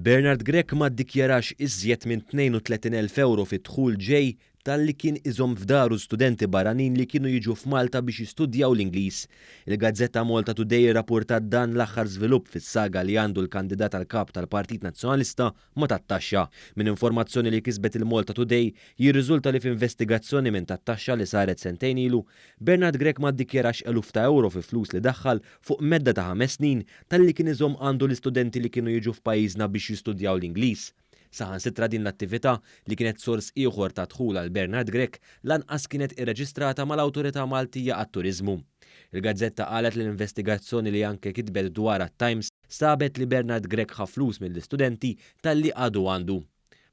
Bernard Grek ma ddikjarax iżjed minn 32,000 euro fi dħul ġej tal-li kien iżom f'daru studenti barranin li kienu jiġu f'Malta biex jistudjaw l-Ingliż. Il-Gazzetta Malta Today rapportat dan l-aħħar żvilupp fis-saga li għandu l-kandidat għal kap tal-Partit Nazzjonalista ma tat-taxxa. Min informazzjoni li kisbet il-Malta Today jirriżulta li f'investigazzjoni minn tat-taxxa li saret sentejn ilu, Bernard Grek ma ddikjarax eluf ta' euro fi flus li daħħal fuq medda ta' 5 snin tal-li kien iżom għandu l-istudenti li kienu jiġu f'pajjiżna biex jistudjaw l-Ingliż. Saħansitra din l-attività li kienet sors ieħor ta' dħul għal Bernard Grek lanqas kienet irreġistrata mal-Awtorità Maltija għat-Turiżmu. Il-Gazzetta qalet li l-investigazzjoni li anke kitbet dwar at-Times sabet li Bernard Grek ħa flus mill-istudenti tal-li għadu għandu.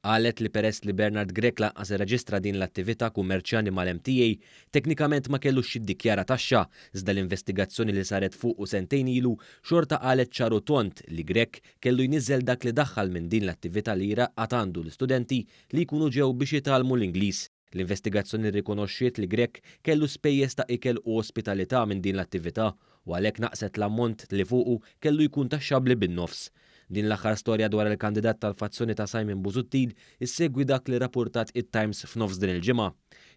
Qalet li peress li Bernard Grek lanqas irreġistra din l-attività kummerċjali mal-MTA, teknikament ma kellux jiddikjara taxxa, iżda l-investigazzjoni li saret fuq u sentejn ilu xorta qalet ċaru tont li Grek kellu jniżel dak li daħħal minn din l-attività li jraqqat għandu l-istudenti li jkunu ġew biex jitalmu l-Ingliż. L-investigazzjoni rikonoxxiet li Grek kellu spejjeż ta' ikel u ospitalità minn din l-attività u għalhekk naqset l-ammont li fuqu kellu jkun taxxabbli bin-nofs. Din l-aħħar storja dwar il-kandidat tal-fazzjoni ta' Simon Busuttil issegwi dak li rapportat it-Times f'nofs din il-ġimgħa.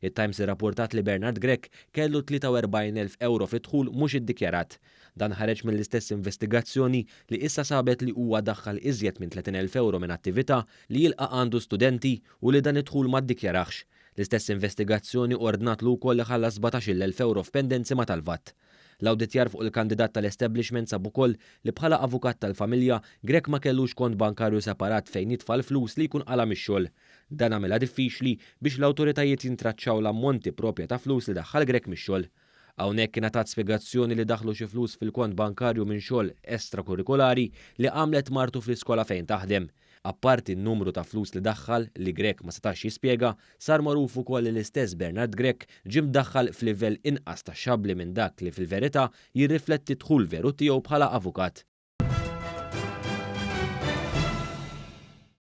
It-Times irrapportat li Bernard Grek kellu 43,000 euro fi dħul mhux iddikjarat. Dan ħareġ mill-istess investigazzjoni li issa sabet li huwa daħħal iżjed minn 30,000 euro minn attività li jilqa' għandu studenti u li dan id-dħul ma ddikjarax. L-istess investigazzjoni ordnat lu wkoll li ħallas 17,000 euro f'pendenzi ma tal-VAT. L-awditjar fuq il-kandidat tal-establishment sab ukoll li bħala avukat tal-familja Grek ma kellux kont bankarju separat fejn jitfal flus li jkun qala mix-xogħol. Dan għamilha diffiċli biex l-awtoritajiet jintraċċaw l-ammonti propja ta' flus li daħħal Grek mix-xogħol. Hawnhekk kienet tat spjegazzjoni li daħlu xi flus fil-kont bankarju minn xogħol ekstrakurrikolari li għamlet martu fl-iskola fejn taħdem. Apparti n-numru ta' flus li daħħal li Grek ma setax jispjega, sar magħruf ukoll li l-istess Bernard Grek ġim daħħal f'livell inqas taxxabbli minn dak li fil-verità jirrifletti dħul veru tiegħu bħala avukat.